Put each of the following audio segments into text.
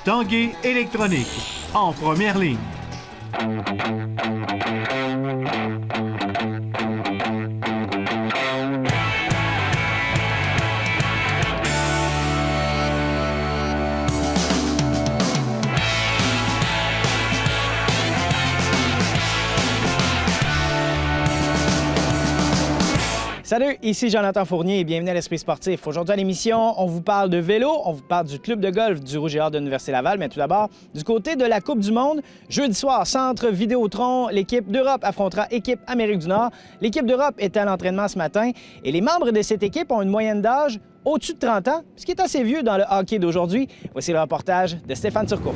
Tanguay électronique, en première ligne. Salut, ici Jonathan Fournier et bienvenue à l'Esprit sportif. Aujourd'hui à l'émission, on vous parle de vélo, on vous parle du club de golf du Rouge et Or de l'Université Laval, mais tout d'abord, du côté de la Coupe du Monde, jeudi soir, centre Vidéotron, l'équipe d'Europe affrontera équipe Amérique du Nord. L'équipe d'Europe est à l'entraînement ce matin et les membres de cette équipe ont une moyenne d'âge au-dessus de 30 ans, ce qui est assez vieux dans le hockey d'aujourd'hui. Voici le reportage de Stéphane Turcot.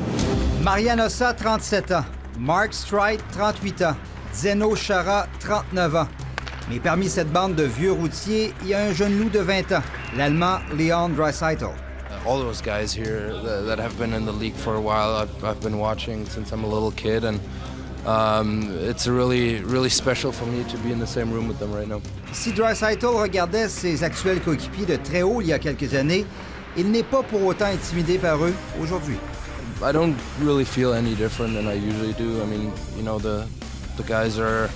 Marian Hossa, 37 ans. Mark Streit, 38 ans. Zdeno Chara, 39 ans. Mais parmi cette bande de vieux routiers, il y a un jeune loup de 20 ans, l'Allemand Leon Draisaitl. All those guys here that have been in the league for a while, I've been watching since I'm a little kid, and it's really special for me to be in the same room with them right now. Si Draisaitl regardait ses actuels coéquipiers de très haut il y a quelques années, il n'est pas pour autant intimidé par eux aujourd'hui. I don't really feel any different than I usually do. I mean, you know, the guys are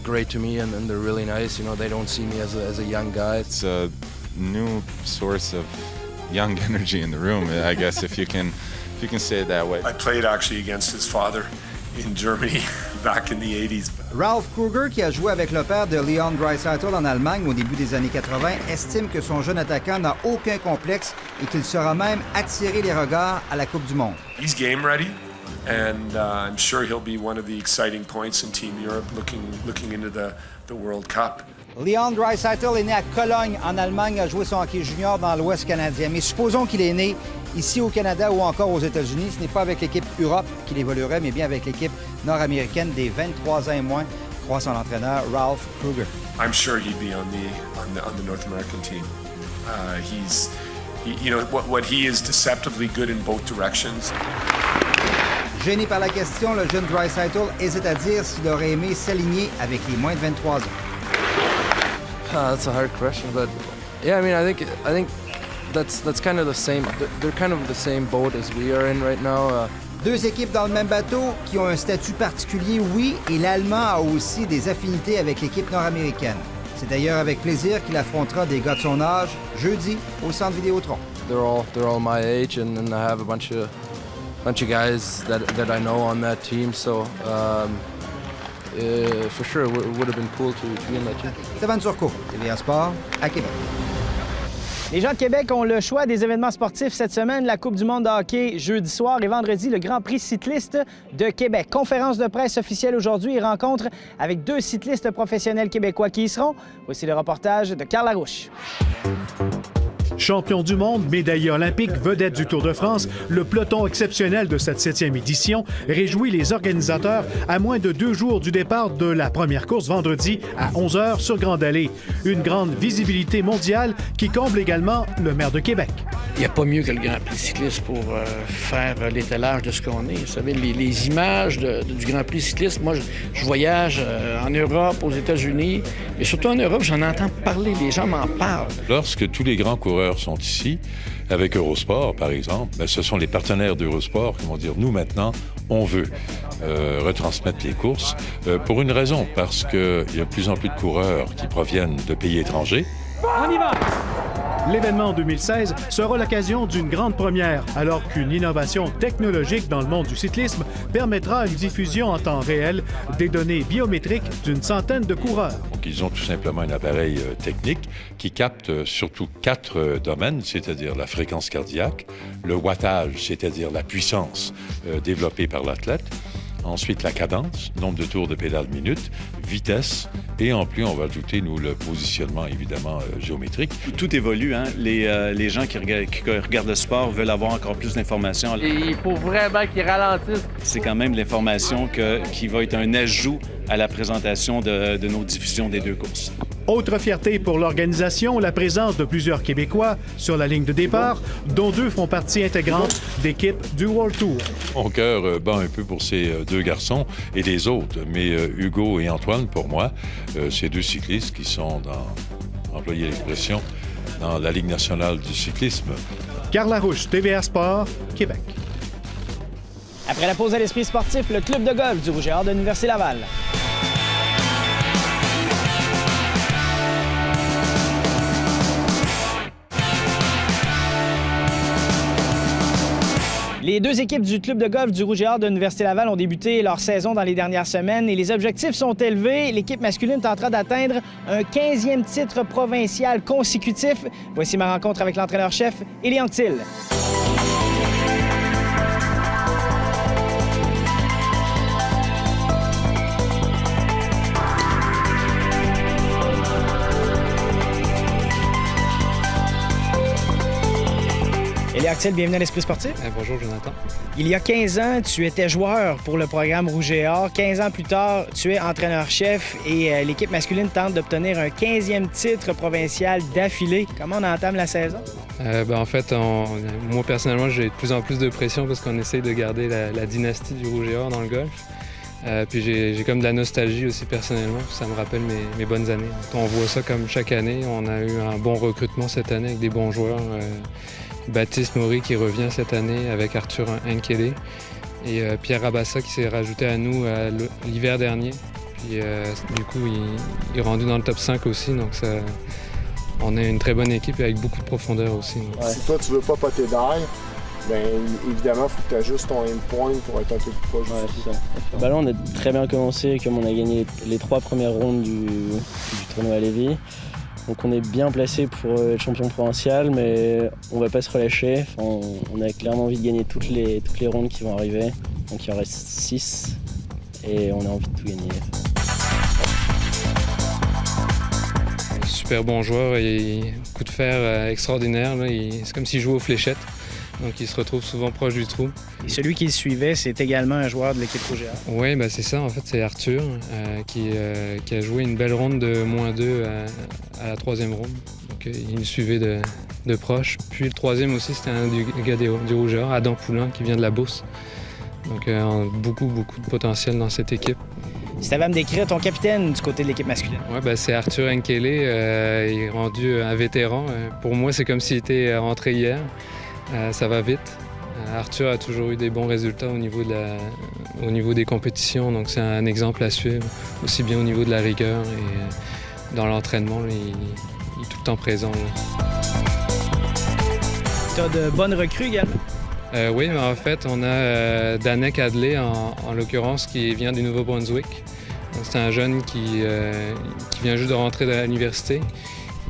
great to me and they're really nice. You know, they don't see me as a young guy. It's a new source of young energy in the room, I guess, if you can say it that way. I played actually against his father in Germany back in the 80s. Ralph Kruger, qui a joué avec le père de Leon Draisaitl en Allemagne au début des années 80, estime que son jeune attaquant n'a aucun complexe et qu'il saura même attirer les regards à la Coupe du Monde. He's game ready. And I'm sure he'll be one of the exciting points in Team Europe looking into the World Cup. Leon Draisaitl est né à Cologne, en Allemagne, a joué son hockey junior dans l'Ouest canadien. Mais supposons qu'il est né ici au Canada ou encore aux États-Unis. Ce n'est pas avec l'équipe Europe qu'il évoluerait, mais bien avec l'équipe nord-américaine des 23 ans et moins, croit son entraîneur Ralph Kruger. I'm sure he'd be on the North American team. You know what he is deceptively good in both directions. Gêné par la question, le jeune Draisaitl hésite à dire s'il aurait aimé s'aligner avec les moins de 23 ans. That's a hard question, but yeah, I mean, I think that's kind of the same. They're kind of the same boat as we are in right now. Deux équipes dans le même bateau qui ont un statut particulier, oui, et l'Allemand a aussi des affinités avec l'équipe nord-américaine. C'est d'ailleurs avec plaisir qu'il affrontera des gars de son âge jeudi au centre Vidéotron. They're all my age, and I have a bunch of guys that I know on that team, so for sure it would have been cool to be in that team. Stéphane Turcot, TVA Sport, à Québec. Les gens de Québec ont le choix des événements sportifs cette semaine. La Coupe du monde de hockey jeudi soir et vendredi, le Grand Prix cycliste de Québec. Conférence de presse officielle aujourd'hui et rencontre avec deux cyclistes professionnels québécois qui y seront. Voici le reportage de Carl Larouche. Champion du monde, médaillé olympique, vedette du Tour de France, le peloton exceptionnel de cette 7e édition réjouit les organisateurs à moins de 2 jours du départ de la première course vendredi à 11h sur Grande Allée. Une grande visibilité mondiale qui comble également le maire de Québec. Il n'y a pas mieux que le Grand Prix cycliste pour faire l'étalage de ce qu'on est. Vous savez, les images du Grand Prix cycliste, moi, je voyage en Europe, aux États-Unis, et surtout en Europe, j'en entends parler, les gens m'en parlent. Lorsque tous les grands coureurs sont ici, avec Eurosport, par exemple, bien, ce sont les partenaires d'Eurosport qui vont dire, nous, maintenant, on veut retransmettre les courses pour une raison, parce qu'il y a de plus en plus de coureurs qui proviennent de pays étrangers. On y va! L'événement 2016 sera l'occasion d'une grande première, alors qu'une innovation technologique dans le monde du cyclisme permettra une diffusion en temps réel des données biométriques d'une centaine de coureurs. Donc, ils ont tout simplement un appareil technique qui capte surtout 4 domaines, c'est-à-dire la fréquence cardiaque, le wattage, c'est-à-dire la puissance développée par l'athlète, ensuite la cadence, nombre de tours de pédale minute, vitesse, et en plus, on va ajouter, nous, le positionnement, évidemment, géométrique. Tout évolue, hein? Les gens qui regardent le sport veulent avoir encore plus d'informations. Il faut vraiment qu'ils ralentissent. C'est quand même l'information qui va être un ajout à la présentation de nos diffusions des deux courses. Autre fierté pour l'organisation, la présence de plusieurs Québécois sur la ligne de départ, dont 2 font partie intégrante d'équipe du World Tour. Mon cœur bat un peu pour ces 2 garçons et les autres, mais Hugo et Antoine, pour moi, ces 2 cyclistes qui sont, employer l'expression, dans la Ligue nationale du cyclisme, Carl Larouche, TVA Sport, Québec. Après la pause à l'Esprit sportif, le club de golf du Rouge et Or de l'Université Laval. Les deux équipes du club de golf du Rouge et Or de l'Université Laval ont débuté leur saison dans les dernières semaines et les objectifs sont élevés. L'équipe masculine tentera d'atteindre un 15e titre provincial consécutif. Voici ma rencontre avec l'entraîneur-chef, Élie Anctil. Élie Anctil, bienvenue à l'Esprit sportif. Bonjour, Jonathan. Il y a 15 ans, tu étais joueur pour le programme Rouge et Or. 15 ans plus tard, tu es entraîneur-chef et l'équipe masculine tente d'obtenir un 15e titre provincial d'affilée. Comment on entame la saison? En fait, moi, personnellement, j'ai de plus en plus de pression parce qu'on essaye de garder la dynastie du Rouge et Or dans le golf. Puis j'ai comme de la nostalgie aussi personnellement, ça me rappelle mes bonnes années. On voit ça comme chaque année. On a eu un bon recrutement cette année avec des bons joueurs. Baptiste Maury qui revient cette année avec Arthur Nkele et Pierre Rabassa qui s'est rajouté à nous l'hiver dernier. Puis du coup, il est rendu dans le top 5 aussi, donc on est une très bonne équipe avec beaucoup de profondeur aussi. Ouais. Si toi, tu veux pas poter d'air, bien évidemment, il faut que tu ajustes ton aim point pour être un peu plus proche. Ouais, c'est ça. Là, on a très bien commencé, comme on a gagné les 3 premières rondes du tournoi à Lévis. Donc on est bien placé pour être champion provincial, mais on va pas se relâcher. Enfin, on a clairement envie de gagner toutes les rondes qui vont arriver. Donc il en reste 6 et on a envie de tout gagner. Super bon joueur, coup de fer extraordinaire. C'est comme s'il jouait aux fléchettes. Donc il se retrouve souvent proche du trou. Et celui qui le suivait, c'est également un joueur de l'équipe Rouge et Or. Oui, c'est ça. En fait, c'est Arthur qui a joué une belle ronde de -2 à la 3e ronde. Donc il le suivait de proche. Puis le 3e aussi, c'était un gars du Rouge et Or, Adam Poulain, qui vient de la Beauce. Donc beaucoup de potentiel dans cette équipe. Si tu avais à me décrire ton capitaine du côté de l'équipe masculine. Oui, c'est Arthur Nkele. Il est rendu un vétéran. Pour moi, c'est comme s'il était rentré hier. Ça va vite. Arthur a toujours eu des bons résultats au niveau des compétitions, donc c'est un exemple à suivre, aussi bien au niveau de la rigueur et dans l'entraînement, il est tout le temps présent. Tu as de bonnes recrues également? Oui, mais en fait, on a Danek Adley, en l'occurrence, qui vient du Nouveau-Brunswick. C'est un jeune qui vient juste de rentrer dans l'université.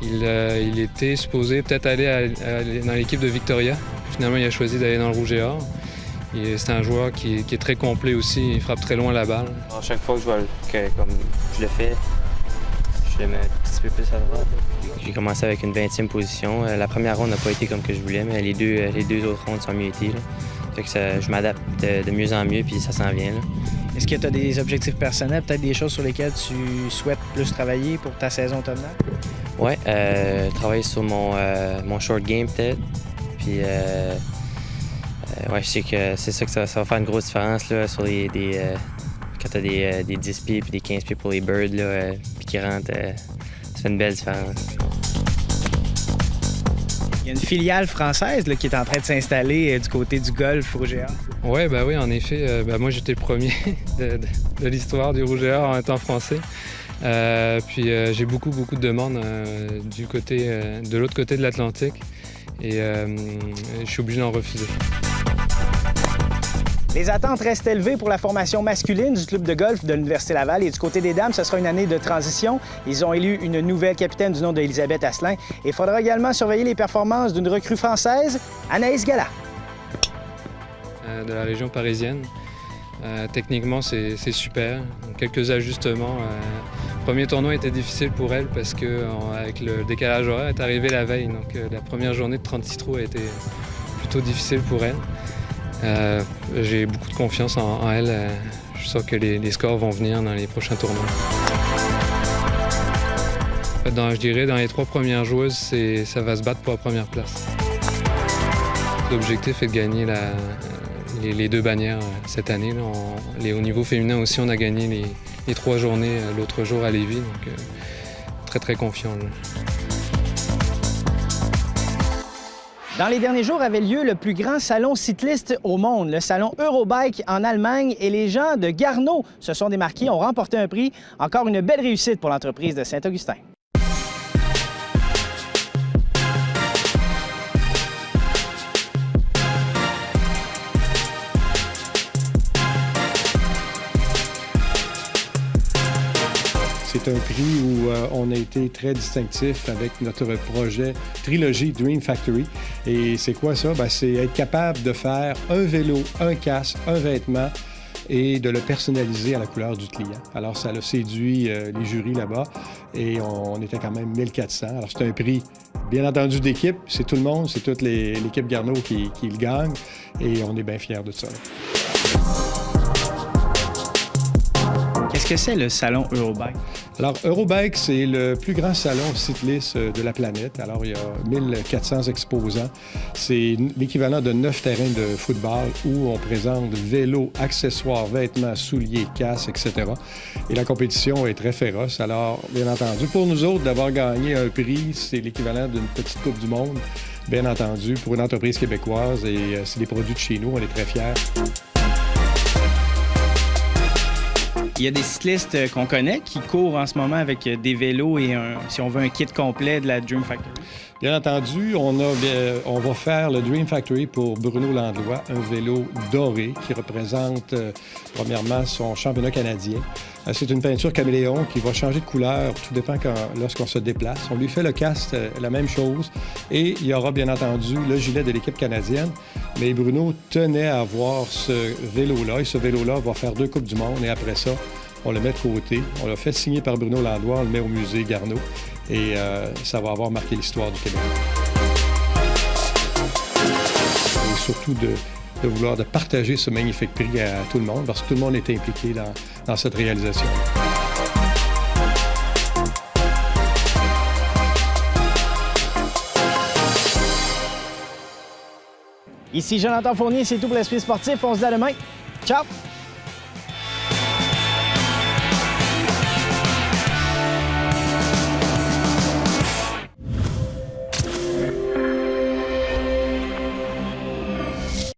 Il était supposé peut-être aller dans l'équipe de Victoria. Finalement, il a choisi d'aller dans le Rouge et Or. C'est un joueur qui est très complet aussi. Il frappe très loin la balle. À chaque fois comme je le fais, je le mets un petit peu plus à droite. J'ai commencé avec une 20e position. La première ronde n'a pas été comme que je voulais, mais les deux autres rondes sont mieux été. Fait que je m'adapte de mieux en mieux, puis ça s'en vient. Là. Est-ce que tu as des objectifs personnels, peut-être des choses sur lesquelles tu souhaites plus travailler pour ta saison automnale? Oui, travailler sur mon short game peut-être. Puis je sais que c'est ça que ça va faire une grosse différence là, sur quand tu as des 10 pieds puis des 15 pieds pour les birds puis qui rentrent, ça fait une belle différence. Il y a une filiale française là, qui est en train de s'installer du côté du golf Rouge et Or. Oui, en effet. Moi, j'étais le premier de l'histoire du Rouge et Or en étant français. Puis j'ai beaucoup de demandes de l'autre côté de l'Atlantique et je suis obligé d'en refuser. Les attentes restent élevées pour la formation masculine du club de golf de l'Université Laval et du côté des dames, ce sera une année de transition. Ils ont élu une nouvelle capitaine du nom d'Elisabeth Asselin et il faudra également surveiller les performances d'une recrue française, Anaïs Gala. De la région parisienne. Techniquement, c'est super. Quelques ajustements. Le premier tournoi était difficile pour elle parce qu'avec le décalage horaire, elle est arrivée la veille. Donc la première journée de 36 trous a été plutôt difficile pour elle. J'ai beaucoup de confiance en elle. Je sens que les scores vont venir dans les prochains tournois. Je dirais dans les 3 premières joueuses, ça va se battre pour la première place. L'objectif est de gagner les 2 bannières cette année. Au niveau féminin aussi, on a gagné les 3 journées l'autre jour à Lévis. Donc très confiant. Là. Dans les derniers jours avait lieu le plus grand salon cycliste au monde, le salon Eurobike en Allemagne, et les gens de Garneau se sont démarqués, ont remporté un prix. Encore une belle réussite pour l'entreprise de Saint-Augustin. C'est un prix où on a été très distinctif avec notre projet Trilogie Dream Factory. Et c'est quoi ça? Ben, c'est être capable de faire un vélo, un casque, un vêtement et de le personnaliser à la couleur du client. Alors, ça a séduit les jurys là-bas et on était quand même 1400. Alors, c'est un prix, bien entendu, d'équipe. C'est tout le monde, c'est toute l'équipe Garneau qui le gagne et on est bien fiers de ça. Qu'est-ce que c'est le salon Eurobike? Alors, Eurobike, c'est le plus grand salon cycliste de la planète. Alors, il y a 1400 exposants. C'est l'équivalent de 9 terrains de football où on présente vélos, accessoires, vêtements, souliers, casques, etc. Et la compétition est très féroce. Alors, bien entendu, pour nous autres, d'avoir gagné un prix, c'est l'équivalent d'une petite Coupe du monde, bien entendu, pour une entreprise québécoise. Et c'est des produits de chez nous, on est très fiers. Il y a des cyclistes qu'on connaît qui courent en ce moment avec des vélos et, si on veut, un kit complet de la Dream Factory. Bien entendu, on va faire le Dream Factory pour Bruno Landlois, un vélo doré qui représente, premièrement, son championnat canadien. C'est une peinture caméléon qui va changer de couleur, tout dépend lorsqu'on se déplace. On lui fait le casque, la même chose. Et il y aura, bien entendu, le gilet de l'équipe canadienne. Mais Bruno tenait à avoir ce vélo-là. Et ce vélo-là va faire 2 Coupes du monde. Et après ça, on le met de côté. On l'a fait signer par Bruno Landlois. On le met au musée Garneau. Et ça va avoir marqué l'histoire du Québec. Et surtout de vouloir partager ce magnifique prix à tout le monde, parce que tout le monde est impliqué dans cette réalisation. Ici Jonathan Fournier, c'est tout pour l'Esprit sportif. On se dit à demain. Ciao!